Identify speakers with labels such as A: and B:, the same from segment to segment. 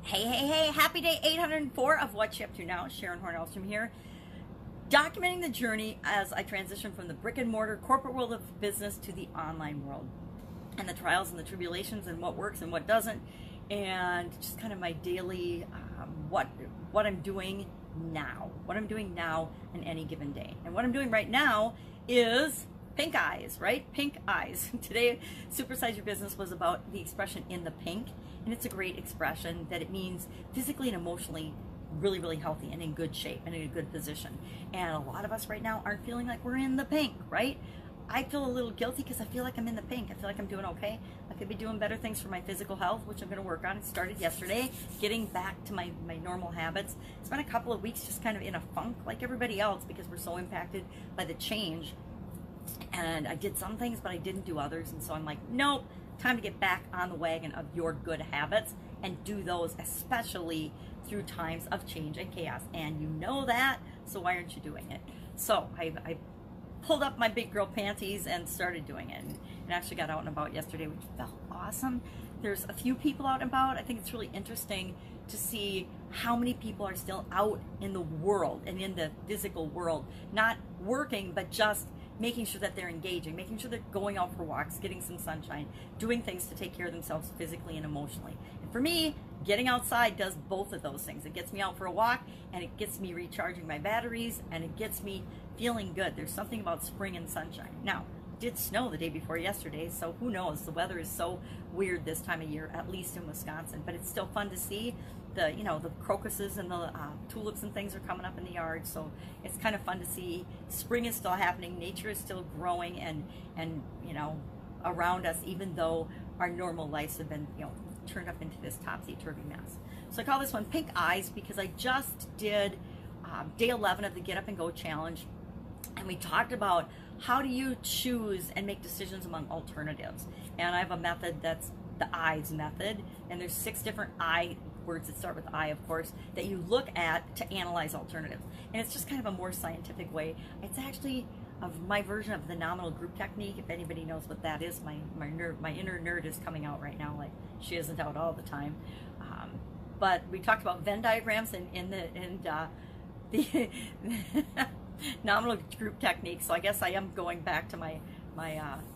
A: Hey, happy day 804 of What You Up To Now. Sharon Horne-Ellstrom here, documenting the journey as I transition from the brick and mortar corporate world of business to the online world, and the trials and the tribulations and what works and what doesn't, and just kind of my daily what I'm doing now, in any given day. And what I'm doing right now is pink eyes, right? Pink eyes. Today, Supersize Your Business was about the expression in the pink. And it's a great expression that it means physically and emotionally really, really healthy and in good shape and in a good position. And a lot of us right now aren't feeling like we're in the pink, right? I feel a little guilty because I feel like I'm in the pink. I feel like I'm doing okay. I could be doing better things for my physical health, which I'm going to work on. It started yesterday, getting back to my normal habits. It's been a couple of weeks just kind of in a funk like everybody else because we're so impacted by the change. And I did some things, but I didn't do others. And so I'm like, nope. Time to get back on the wagon of your good habits and do those, especially through times of change and chaos. And you know that, so why aren't you doing it? So I pulled up my big girl panties and started doing it, and actually got out and about yesterday, which felt awesome. There's a few people out and about. I think it's really interesting to see how many people are still out in the world and in the physical world, not working, but just making sure that they're engaging, making sure they're going out for walks, getting some sunshine, doing things to take care of themselves physically and emotionally. And for me, getting outside does both of those things. It gets me out for a walk, and it gets me recharging my batteries, and it gets me feeling good. There's something about spring and sunshine. Now, it did snow the day before yesterday, so who knows? The weather is so weird this time of year, at least in Wisconsin, but it's still fun to see. The crocuses and the tulips and things are coming up in the yard, so it's kind of fun to see. Spring is still happening, nature is still growing and around us, even though our normal lives have been turned up into this topsy-turvy mess. So I call this one Pink Eyes because I just did day 11 of the Get Up and Go challenge, and we talked about how do you choose and make decisions among alternatives. And I have a method that's the eyes method, and there's 6 different words that start with I, of course, that you look at to analyze alternatives. And it's just kind of a more scientific way. It's actually my version of the nominal group technique. If anybody knows what that is, my inner nerd is coming out right now, like she isn't out all the time. But we talked about Venn diagrams in the nominal group technique. So I guess I am going back to my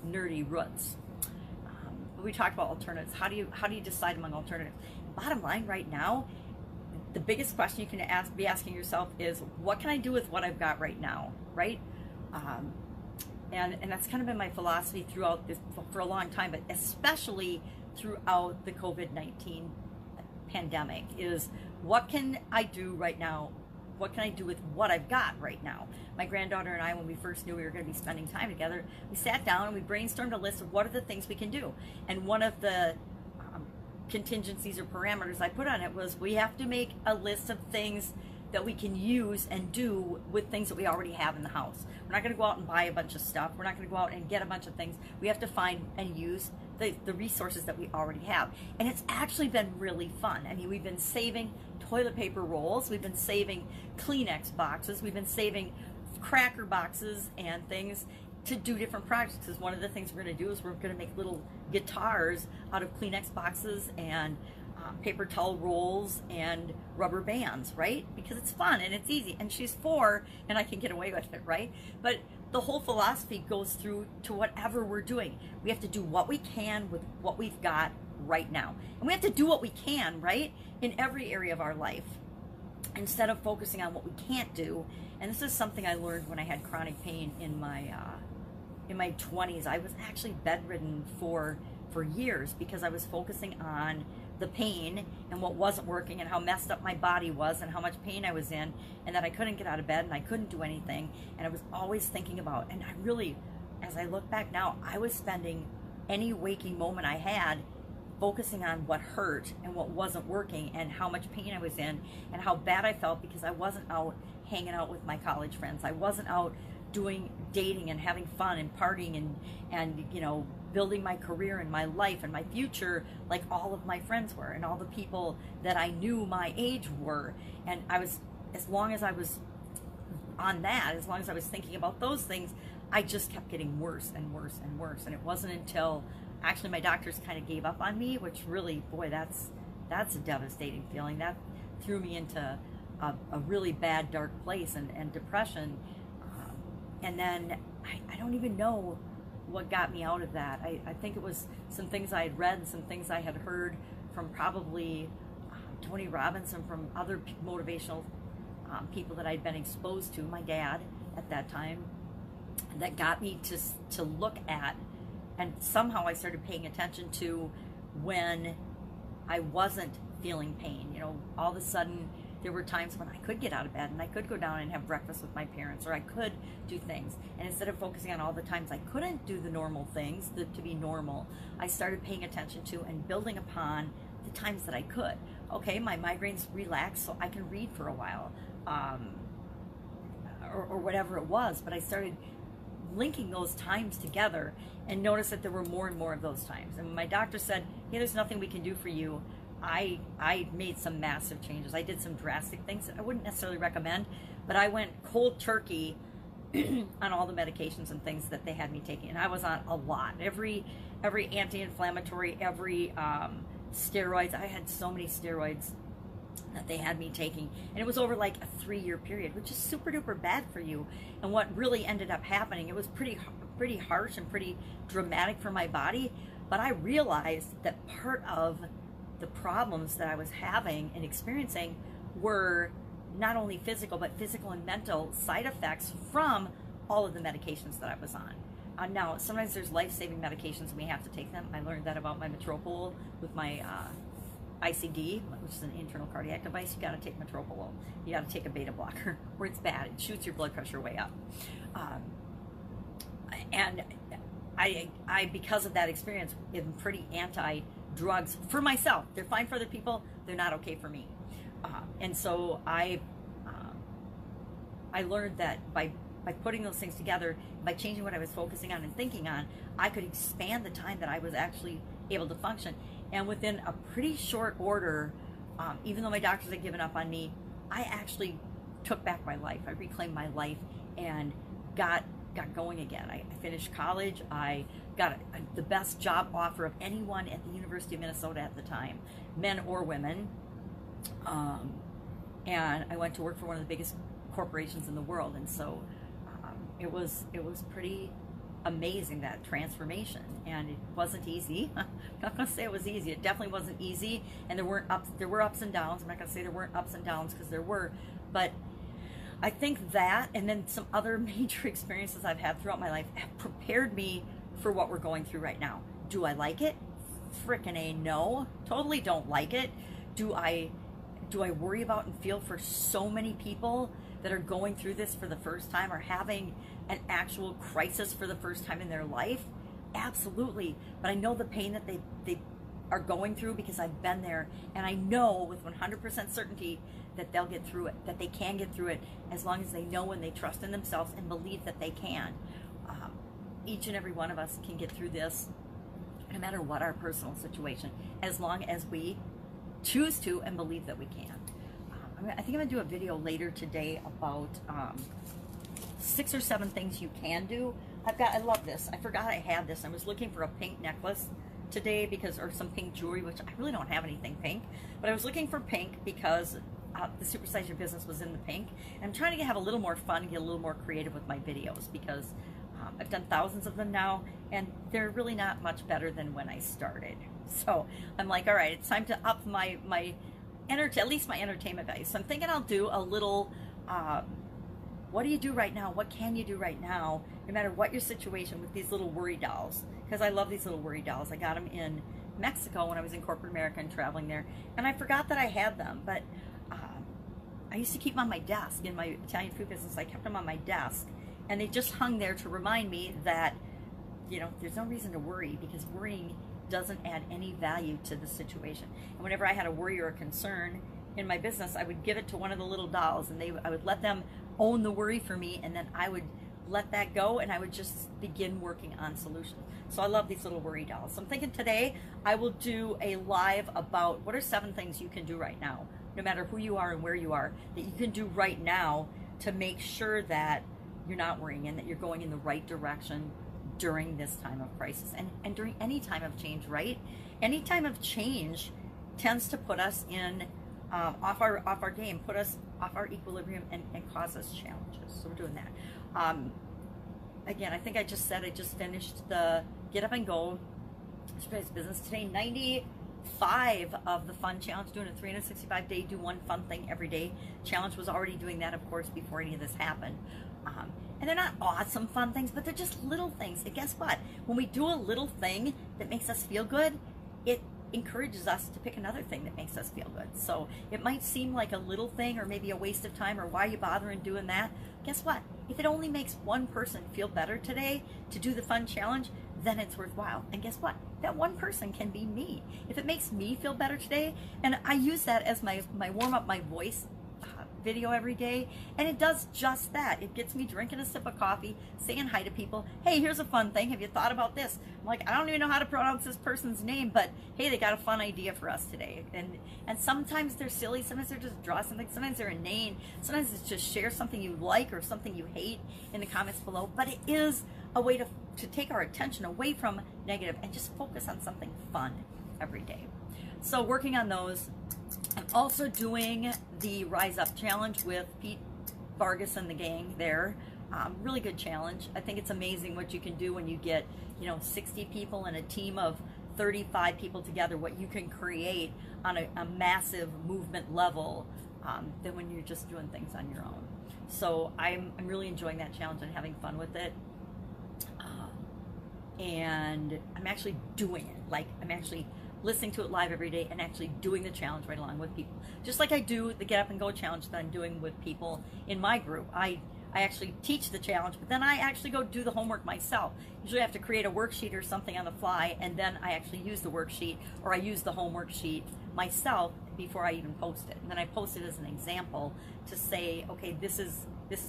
A: nerdy roots. We talked about alternatives. How do you decide among alternatives? Bottom line right now, the biggest question you can be asking yourself is, what can I do with what I've got right now, right? And that's kind of been my philosophy throughout this for a long time, but especially throughout the COVID-19 pandemic, is what can I do right now? What can I do with what I've got right now? My granddaughter and I, when we first knew we were going to be spending time together, we sat down and we brainstormed a list of what are the things we can do. And one of the contingencies or parameters I put on it was we have to make a list of things that we can use and do with things that we already have in the house. We're not going to go out and buy a bunch of stuff. We're not going to go out and get a bunch of things. We have to find and use the resources that we already have. And it's actually been really fun. I mean, we've been saving toilet paper rolls. We've been saving Kleenex boxes. We've been saving cracker boxes and things to do different projects. Because one of the things we're going to do is we're going to make little guitars out of Kleenex boxes and paper towel rolls and rubber bands, right? Because it's fun and it's easy, and she's 4 and I can get away with it, right? But the whole philosophy goes through to whatever we're doing. We have to do what we can with what we've got right now, and we have to do what we can, right, in every area of our life, instead of focusing on what we can't do. And this is something I learned when I had chronic pain in my 20s. I was actually bedridden for years because I was focusing on the pain and what wasn't working and how messed up my body was and how much pain I was in, and that I couldn't get out of bed and I couldn't do anything, and I was always thinking about, and I really, as I look back now, I was spending any waking moment I had focusing on what hurt and what wasn't working and how much pain I was in and how bad I felt because I wasn't out hanging out with my college friends. I wasn't out dating and having fun and partying and building my career and my life and my future like all of my friends were and all the people that I knew my age were. And as long as I was on that, as long as I was thinking about those things, I just kept getting worse and worse and worse. And it wasn't until actually my doctors kind of gave up on me, which really, boy, that's that's a devastating feeling. That threw me into a really bad, dark place and depression. And then I don't even know what got me out of that. I think it was some things I had read and some things I had heard from probably Tony Robbins and from other motivational people that I'd been exposed to, my dad at that time, that got me to look at, and somehow I started paying attention to when I wasn't feeling pain. You know, all of a sudden there were times when I could get out of bed and I could go down and have breakfast with my parents, or I could do things. And instead of focusing on all the times I couldn't do the normal things to be normal, I started paying attention to and building upon the times that I could. Okay, my migraines relaxed, so I can read for a while, or whatever it was. But I started linking those times together and noticed that there were more and more of those times. And when my doctor said, hey, there's nothing we can do for you, I made some massive changes. I did some drastic things that I wouldn't necessarily recommend, but I went cold turkey on all the medications and things that they had me taking. And I was on a lot. Every anti-inflammatory, every steroids. I had so many steroids that they had me taking. And it was over like a 3-year period, which is super duper bad for you. And what really ended up happening, it was pretty harsh and pretty dramatic for my body. But I realized that part of the problems that I was having and experiencing were not only physical, but physical and mental side effects from all of the medications that I was on. Now, sometimes there's life-saving medications and we have to take them. I learned that about my metropolol with my ICD, which is an internal cardiac device. You got to take metropolol. You got to take a beta blocker, or it's bad. It shoots your blood pressure way up. And I, because of that experience, am pretty anti-drugs for myself. They're fine for other people. They're not okay for me. And so I learned that by putting those things together, by changing what I was focusing on and thinking on, I could expand the time that I was actually able to function. And within a pretty short order, even though my doctors had given up on me, I actually took back my life. I reclaimed my life and got going again. I finished college. I got the best job offer of anyone at the University of Minnesota at the time, men or women. And I went to work for one of the biggest corporations in the world. And so it was pretty amazing, that transformation. And it wasn't easy. I'm not going to say it was easy. It definitely wasn't easy. And there were ups and downs. I'm not going to say there weren't ups and downs, because there were. But I think that, and then some other major experiences I've had throughout my life, have prepared me for what we're going through right now. Do I like it? Frickin' A, no. Totally don't like it. Do I worry about and feel for so many people that are going through this for the first time, or having an actual crisis for the first time in their life? Absolutely. But I know the pain that they are going through, because I've been there, and I know with 100% certainty that they'll get through it, that they can get through it, as long as they know and they trust in themselves and believe that they can. Each and every one of us can get through this, no matter what our personal situation, as long as we choose to and believe that we can. I think I'm going to do a video later today about 6 or 7 things you can do. I love this. I forgot I had this. I was looking for a pink necklace today, or some pink jewelry, which I really don't have anything pink, but I was looking for pink because the Supersize Your Business was in the pink. And I'm trying to have a little more fun and get a little more creative with my videos, because I've done thousands of them now, and they're really not much better than when I started. So I'm like, all right, it's time to up my at least my entertainment value. So I'm thinking I'll do a little, what do you do right now? What can you do right now, no matter what your situation, with these little worry dolls? Because I love these little worry dolls. I got them in Mexico when I was in corporate America and traveling there, and I forgot that I had them, but I used to keep them on my desk in my Italian food business. I kept them on my desk, and they just hung there to remind me that, you know, there's no reason to worry, because worrying doesn't add any value to the situation. And whenever I had a worry or a concern in my business, I would give it to one of the little dolls, and I would let them own the worry for me, and then I would let that go, and I would just begin working on solutions. So I love these little worry dolls. So I'm thinking today I will do a live about what are 7 things you can do right now, no matter who you are and where you are, that you can do right now to make sure that you're not worrying and that you're going in the right direction during this time of crisis, and during any time of change, right? Any time of change tends to put us in off our game, put us off our equilibrium, and cause us challenges. So we're doing that. Again, I think I just finished the Get Up and Go Surprise Business today. 95 of the fun challenge, doing a 365-day do one fun thing every day challenge. Was already doing that, of course, before any of this happened. And they're not awesome fun things, but they're just little things. And guess what? When we do a little thing that makes us feel good, it encourages us to pick another thing that makes us feel good. So it might seem like a little thing or maybe a waste of time, or why are you bothering doing that? Guess what? If it only makes one person feel better today to do the fun challenge, then it's worthwhile. And guess what? That one person can be me. If it makes me feel better today, and I use that as my warm up my voice video every day, and it does just that. It gets me drinking a sip of coffee, saying hi to people. Hey, here's a fun thing. Have you thought about this? I'm like, I don't even know how to pronounce this person's name, but hey, they got a fun idea for us today. And sometimes they're silly, sometimes they're just draw something, sometimes they're inane, sometimes it's just share something you like or something you hate in the comments below. But it is a way to take our attention away from negative and just focus on something fun every day. So working on those. I'm also doing the Rise Up Challenge with Pete Vargas and the gang there. Really good challenge. I think it's amazing what you can do when you get, 60 people and a team of 35 people together, what you can create on a massive movement level than when you're just doing things on your own. So I'm really enjoying that challenge and having fun with it. And I'm actually doing it. Like, I'm actually listening to it live every day and actually doing the challenge right along with people. Just like I do the Get Up and Go challenge that I'm doing with people in my group. I actually teach the challenge, but then I actually go do the homework myself. Usually I have to create a worksheet or something on the fly, and then I actually use the worksheet, or I use the homework sheet myself before I even post it. And then I post it as an example to say, okay, this is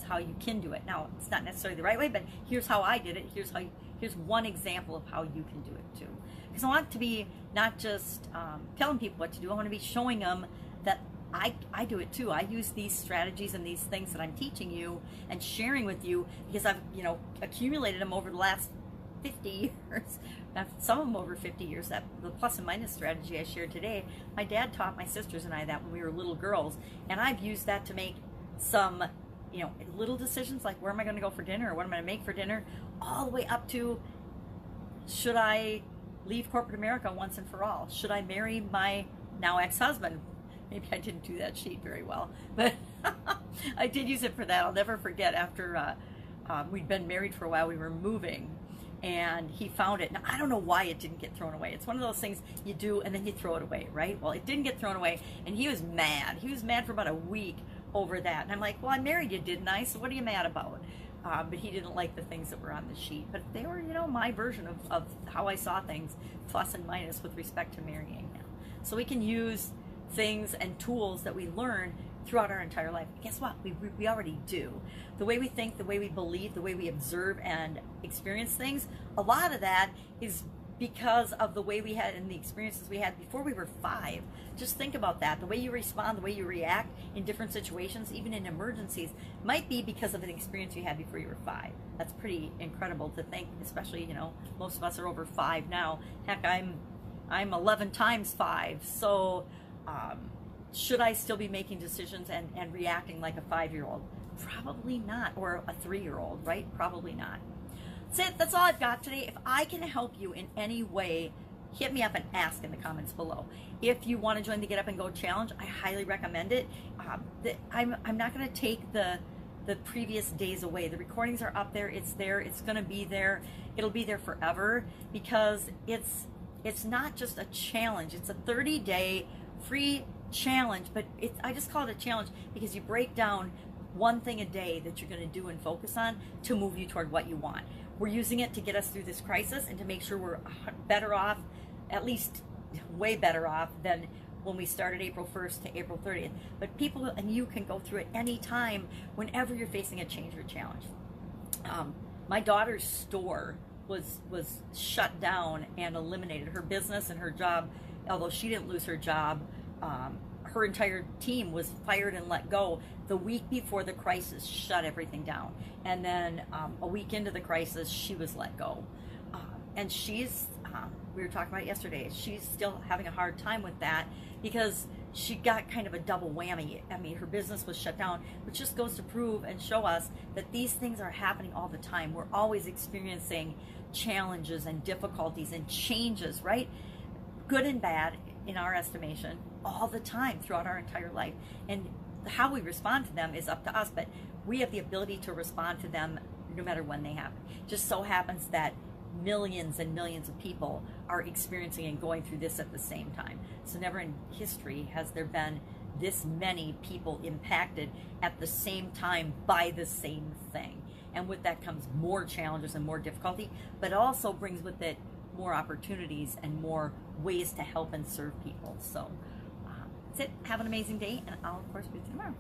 A: how you can do it. Now, it's not necessarily the right way, but here's how I did it. Here's one example of how you can do it too. Because I want to be not just telling people what to do. I want to be showing them that I do it too. I use these strategies and these things that I'm teaching you and sharing with you because I've accumulated them over the last 50 years. Some of them over 50 years. That the plus and minus strategy I shared today, my dad taught my sisters and I that when we were little girls, and I've used that to make some little decisions like where am I going to go for dinner or what am I going to make for dinner, all the way up to should I leave corporate America once and for all? Should I marry my now ex-husband? Maybe I didn't do that sheet very well, but I did use it for that. I'll never forget after we'd been married for a while, we were moving, and he found it. Now, I don't know why it didn't get thrown away. It's one of those things you do and then you throw it away, right? Well, it didn't get thrown away, and he was mad. He was mad for about a week over that. And I'm like, well, I married you, didn't I? So what are you mad about? But he didn't like the things that were on the sheet. But they were, my version of how I saw things, plus and minus with respect to marrying now. So we can use things and tools that we learn throughout our entire life. Guess what? We already do. The way we think, the way we believe, the way we observe and experience things, a lot of that is because of the way we had and the experiences we had before we were 5. Just think about that. The way you respond, the way you react in different situations, even in emergencies, might be because of an experience you had before you were 5. That's pretty incredible to think, especially, most of us are over 5 now. Heck, I'm 11 times 5. So should I still be making decisions and reacting like a 5-year-old? Probably not. Or a 3-year-old, right? Probably not. That's it. That's all I've got today. If I can help you in any way, hit me up and ask in the comments below. If you want to join the Get Up and Go challenge, I highly recommend it. I'm not going to take the previous days away. The recordings are up there. It's there. It's going to be there. It'll be there forever because it's not just a challenge. It's a 30-day free challenge, but I just call it a challenge because you break down one thing a day that you're going to do and focus on to move you toward what you want. We're using it to get us through this crisis and to make sure we're better off, at least way better off than when we started April 1st to April 30th. But people and you can go through it anytime, whenever you're facing a change or challenge. My daughter's store was shut down and eliminated. Her business and her job, although she didn't lose her job, her entire team was fired and let go the week before the crisis shut everything down. And then a week into the crisis, she was let go. And she's we were talking about yesterday, she's still having a hard time with that because she got kind of a double whammy. I mean, her business was shut down, which just goes to prove and show us that these things are happening all the time. We're always experiencing challenges and difficulties and changes, right? Good and bad, in our estimation, all the time throughout our entire life. And how we respond to them is up to us, but we have the ability to respond to them no matter when they happen. Just so happens that millions and millions of people are experiencing and going through this at the same time. So never in history has there been this many people impacted at the same time by the same thing. And with that comes more challenges and more difficulty, but it also brings with it more opportunities and more ways to help and serve people. So that's it. Have an amazing day, and I'll, of course, be with you tomorrow.